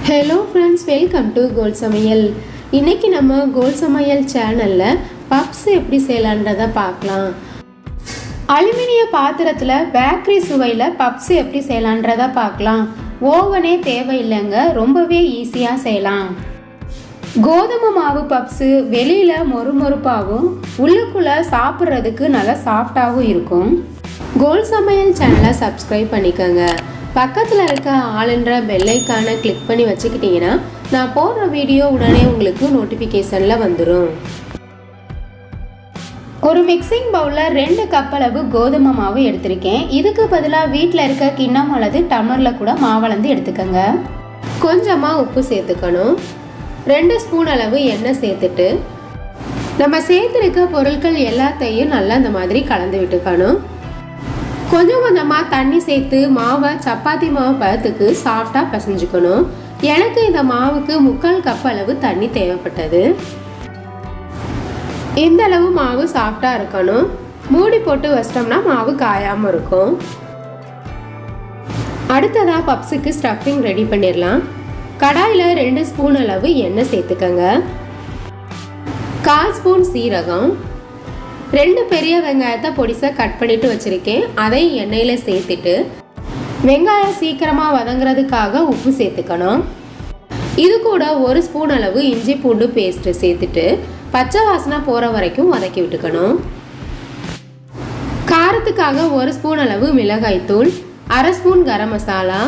Hello friends, welcome to கோல் சமையல். இன்றைக்கி நம்ம கோல் சமையல் சேனலில் பப்ஸ் எப்படி செய்யலான்றதை பார்க்கலாம். அலுமினிய பாத்திரத்தில் பேக்கரி சுவையில் பப்ஸ் எப்படி செய்யலான்றதை பார்க்கலாம். ஓவனே தேவையில்லைங்க, ரொம்பவே ஈஸியாக செய்யலாம். கோதுமை மாவு பப்ஸு வெளியில் மொறுமொறுப்பாகவும் உள்ளுக்குள்ளே சாப்பிட்றதுக்கு நல்லா சாஃப்டாகவும் இருக்கும். கோல் சமையல் சேனலை சப்ஸ்கிரைப் பண்ணிக்கோங்க. பக்கத்தில் இருக்க ஆளுன்ற பெல்லைக்கான கிளிக் பண்ணி வச்சுக்கிட்டிங்கன்னா நான் போடுற வீடியோ உடனே உங்களுக்கு நோட்டிஃபிகேஷனில் வந்துடும். ஒரு மிக்சிங் பவுலில் 2 கப் அளவு கோதுமை மாவு எடுத்திருக்கேன். இதுக்கு பதிலாக வீட்டில் இருக்க கிண்ணம் அல்லது டம்ளரில் கூட மாவளந்து எடுத்துக்கோங்க. கொஞ்சமாக உப்பு சேர்த்துக்கணும். 2 ஸ்பூன் அளவு எண்ணெய் சேர்த்துட்டு நம்ம சேர்த்துருக்க பொருட்கள் எல்லாத்தையும் நல்லா இந்த மாதிரி கலந்து விட்டுக்கணும். கொஞ்சம் கொஞ்சமாக தண்ணி சேர்த்து மாவை சப்பாத்தி மாவு பதத்துக்கு சாஃப்டாக பிசைஞ்சுக்கணும். எனக்கு இந்த மாவுக்கு 3/4 கப் அளவு தண்ணி தேவைப்பட்டது. இந்த அளவு மாவு சாஃப்டாக இருக்கணும். மூடி போட்டு வச்சிட்டோம்னா மாவு காயாமல் இருக்கும். அடுத்ததாக பப்ஸுக்கு ஸ்டஃபிங் ரெடி பண்ணிடலாம். கடாயில் 2 ஸ்பூன் அளவு எண்ணெய் சேர்த்துக்கங்க. 1/4 ஸ்பூன் சீரகம், 2 பெரிய வெங்காயத்தை பொடிசாக கட் பண்ணிட்டு வச்சுருக்கேன். அதை எண்ணெயில் சேர்த்துட்டு வெங்காயம் சீக்கிரமாக வதங்குறதுக்காக உப்பு சேர்த்துக்கணும். இது கூட 1 ஸ்பூன் அளவு இஞ்சி பூண்டு பேஸ்ட்டு சேர்த்துட்டு பச்சை வாசனை போகிற வரைக்கும் வதக்கி விட்டுக்கணும். காரத்துக்காக 1 ஸ்பூன் அளவு மிளகாய்த்தூள், 1/2 ஸ்பூன் கரம் மசாலா.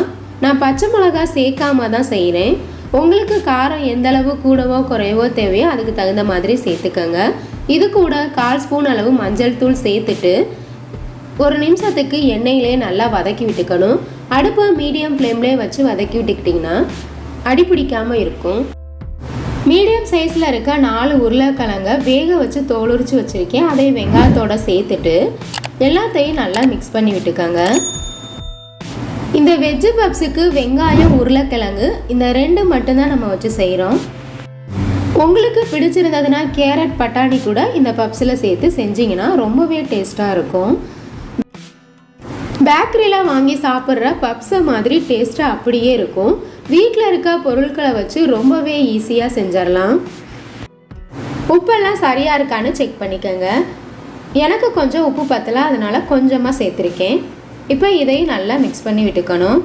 நான் பச்சை மிளகா சேர்க்காம தான் செய்கிறேன். உங்களுக்கு காரம் எந்த அளவு கூடவோ குறைவோ தேவையோ அதுக்கு தகுந்த மாதிரி சேர்த்துக்கோங்க. இது கூட 1/4 ஸ்பூன் அளவு மஞ்சள் தூள் சேர்த்துட்டு 1 நிமிஷத்துக்கு எண்ணெயிலே நல்லா வதக்கி விட்டுக்கணும். அடுப்பு மீடியம் ஃப்ளேம்லேயே வச்சு வதக்கி விட்டுக்கிட்டிங்கன்னா அடிப்பிடிக்காமல் இருக்கும். மீடியம் சைஸில் இருக்க 4 உருளைக்கிழங்க வேக வச்சு தோல் உரித்து வச்சுருக்கேன். அதை வெங்காயத்தோடு சேர்த்துட்டு எல்லாத்தையும் நல்லா மிக்ஸ் பண்ணி விட்டுக்கோங்க. இந்த வெஜ்ஜு பப்ஸுக்கு வெங்காயம் உருளைக்கிழங்கு இந்த 2 மட்டும்தான் நம்ம வச்சு செய்கிறோம். உங்களுக்கு பிடிச்சிருந்ததுன்னா கேரட் பட்டாணி கூட இந்த பப்ஸில் சேர்த்து செஞ்சிங்கன்னா ரொம்பவே டேஸ்ட்டாக இருக்கும். பேக்கரியில் வாங்கி சாப்பிட்ற பப்ஸை மாதிரி டேஸ்ட்டாக அப்படியே இருக்கும். வீட்டில் இருக்க பொருட்களை வச்சு ரொம்பவே ஈஸியாக செஞ்சிடலாம். உப்பெல்லாம் சரியாக இருக்கான்னு செக் பண்ணிக்கோங்க. எனக்கு கொஞ்சம் உப்பு பத்தலை, அதனால் கொஞ்சமாக சேர்த்துருக்கேன். இப்போ இதையும் நல்லா மிக்ஸ் பண்ணி விட்டுக்கணும்.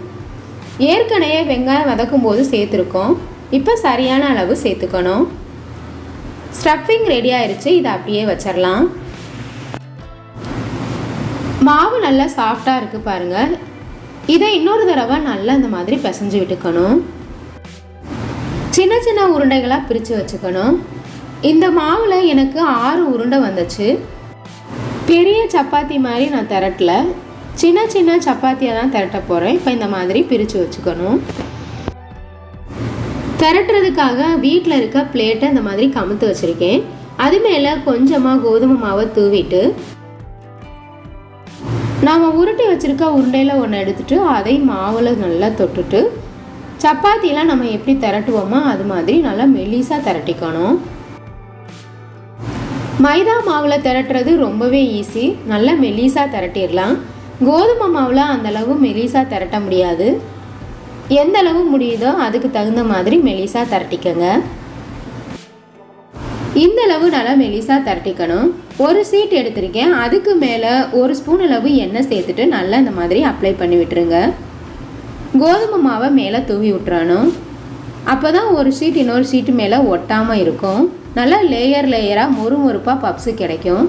ஏற்கனவே வெங்காயம் வதக்கும் போது சேர்த்துருக்கோம். இப்போ சரியான அளவு சேர்த்துக்கணும். ஸ்டஃபிங் ரெடி ஆயிடுச்சு. இதை அப்படியே வச்சிடலாம். மாவு நல்லா சாஃப்டாக இருக்குது பாருங்கள். இதை இன்னொரு தடவை நல்லா இந்த மாதிரி பிசைஞ்சு விட்டுக்கணும். சின்ன சின்ன உருண்டைகளாக பிரித்து வச்சுக்கணும். இந்த மாவில் எனக்கு 6 உருண்டை வந்துச்சு. பெரிய சப்பாத்தி மாதிரி நான் திரட்டல, சின்ன சின்ன சப்பாத்தியாக தான் திரட்ட போகிறேன். இப்போ இந்த மாதிரி பிரித்து வச்சுக்கணும். திரட்டுறதுக்காக வீட்டில் இருக்க பிளேட்டை இந்த மாதிரி கமுத்து வச்சுருக்கேன். அது மேலே கொஞ்சமாக கோதுமை மாவை தூவிட்டு நாம் உருட்டி வச்சுருக்க உருண்டையில் ஒன்று எடுத்துகிட்டு அதை மாவில் நல்லா தொட்டுட்டு சப்பாத்திலாம் நம்ம எப்படி திரட்டுவோமோ அது மாதிரி நல்லா மெல்லிசாக திரட்டிக்கணும். மைதா மாவில் திரட்டுறது ரொம்பவே ஈஸி. நல்லா மெல்லிசாக திரட்டிடலாம். கோதுமை மாவில் அந்தளவு மெலிசாக திரட்ட முடியாது. எந்த அளவு முடியுதோ அதுக்கு தகுந்த மாதிரி மெலிசாக திரட்டிக்கங்க. இந்த அளவு நல்லா மெலிசாக திரட்டிக்கணும். 1 சீட் எடுத்திருக்கேன். அதுக்கு மேலே 1 ஸ்பூன் அளவு எண்ணெய் சேர்த்துட்டு நல்லா இந்த மாதிரி அப்ளை பண்ணி விட்டுருங்க. கோதுமை மாவை மேலே தூவி விட்டுறணும். அப்போ தான் ஒரு ஷீட் இன்னொரு ஷீட்டு மேலே ஒட்டாமல் இருக்கும். நல்லா லேயராக மொறுமொறுப்பாக பப்ஸு கிடைக்கும்.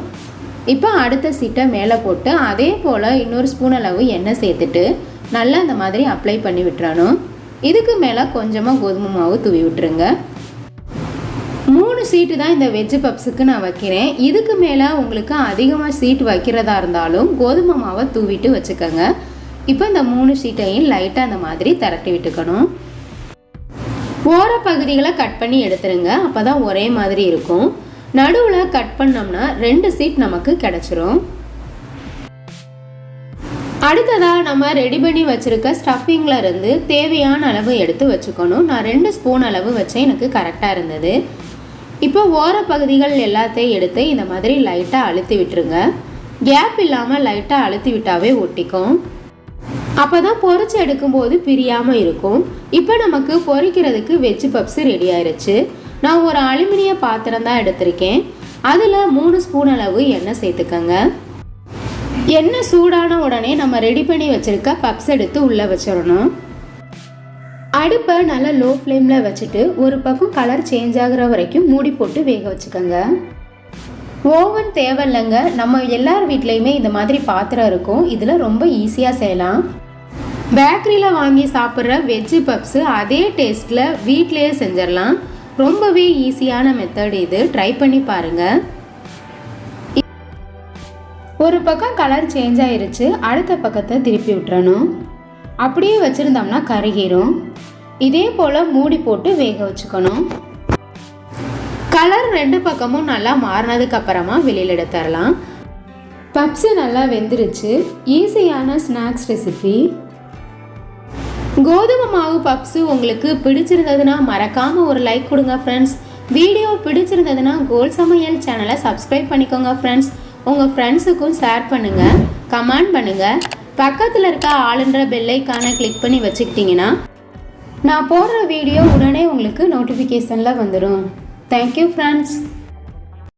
இப்போ அடுத்த சீட்டை மேலே போட்டு அதே போல் இன்னொரு ஸ்பூன் அளவு எண்ணெய் சேர்த்துட்டு நல்லா இந்த மாதிரி அப்ளை பண்ணி விட்டுறணும். இதுக்கு மேலே கொஞ்சமாக கோதுமை மாவு தூவி விட்டுருங்க. 3 சீட்டு தான் இந்த வெஜ்ஜு பப்ஸுக்கு நான் வைக்கிறேன். இதுக்கு மேலே உங்களுக்கு அதிகமாக சீட் வைக்கிறதா இருந்தாலும் கோதுமை மாவை தூவிட்டு வச்சுக்கோங்க. இப்போ இந்த 3 சீட்டையும் லைட்டாக அந்த மாதிரி திரட்டி விட்டுக்கணும். ஓர பகுதிகளை கட் பண்ணி எடுத்துருங்க. அப்போ தான் ஒரே மாதிரி இருக்கும். நடுவில் கட் பண்ணோம்னா 2 சீட் நமக்கு கிடச்சிரும். அடுத்ததாக நம்ம ரெடி பண்ணி வச்சுருக்க ஸ்டஃபிங்கில் இருந்து தேவையான அளவு எடுத்து வச்சுக்கணும். நான் 2 ஸ்பூன் அளவு வச்சேன், எனக்கு கரெக்டாக இருந்தது. இப்போ ஓர பகுதிகள் எல்லாத்தையும் எடுத்து இந்த மாதிரி லைட்டாக அழுத்தி விட்டுருங்க. கேப் இல்லாமல் லைட்டாக அழுத்தி விட்டாவே ஒட்டிக்கும். அப்போ தான் பொரிச்சு எடுக்கும்போது பிரியாமல் இருக்கும். இப்போ நமக்கு பொரிக்கிறதுக்கு வெஜ் பப்ஸ் ரெடி ஆயிடுச்சு. நான் ஒரு அலுமினிய பாத்திரம் தான் எடுத்திருக்கேன். அதில் 3 ஸ்பூன் அளவு எண்ணெய் சேர்த்துக்கங்க. எண்ணெய் சூடான உடனே நம்ம ரெடி பண்ணி வச்சுருக்க பப்ஸ் எடுத்து உள்ளே வச்சிடணும். அடுப்பை நல்லா லோ ஃப்ளேமில் வச்சுட்டு ஒரு பக்கம் கலர் சேஞ்ச் ஆகிற வரைக்கும் மூடி போட்டு வேக வச்சுக்கோங்க. ஓவன் தேவையில்லைங்க. நம்ம எல்லார் வீட்லேயுமே இந்த மாதிரி பாத்திரம் இருக்கும். இதில் ரொம்ப ஈஸியாக செய்யலாம். பேக்கரியில் வாங்கி சாப்பிட்ற வெஜ்ஜு பப்ஸு அதே டேஸ்ட்டில் வீட்டிலையே செஞ்சிடலாம். ரொம்பவே ஈஸியான மெத்தட் இது. ட்ரை பண்ணி பாருங்கள். ஒரு பக்கம் கலர் சேஞ்ச் ஆயிருச்சு. அடுத்த பக்கத்தை திருப்பி விட்டுறணும். அப்படியே வச்சுருந்தோம்னா கருகிரும். இதே போல் மூடி போட்டு வேக வச்சுக்கணும். கலர் 2 பக்கமும் நல்லா மாறினதுக்கு அப்புறமா வெளியில் எடுத்துடலாம். பப்ஸு நல்லா வெந்துருச்சு. ஈஸியான ஸ்நாக்ஸ் ரெசிபி. கோதுமை மாவு பப்ஸு உங்களுக்கு பிடிச்சிருந்ததுன்னா மறக்காமல் ஒரு லைக் கொடுங்க ஃப்ரெண்ட்ஸ். வீடியோ பிடிச்சிருந்ததுன்னா கோல் சமையல் சேனலை சப்ஸ்கிரைப் பண்ணிக்கோங்க ஃப்ரெண்ட்ஸ். உங்கள் ஃப்ரெண்ட்ஸுக்கும் ஷேர் பண்ணுங்கள், கமெண்ட் பண்ணுங்கள். பக்கத்தில் இருக்க ஆளுன்ற பெல் ஐக்கானை கிளிக் பண்ணி வச்சுக்கிட்டிங்கன்னா நான் போடுற வீடியோ உடனே உங்களுக்கு நோட்டிஃபிகேஷனில் வந்துடும். Thank you friends.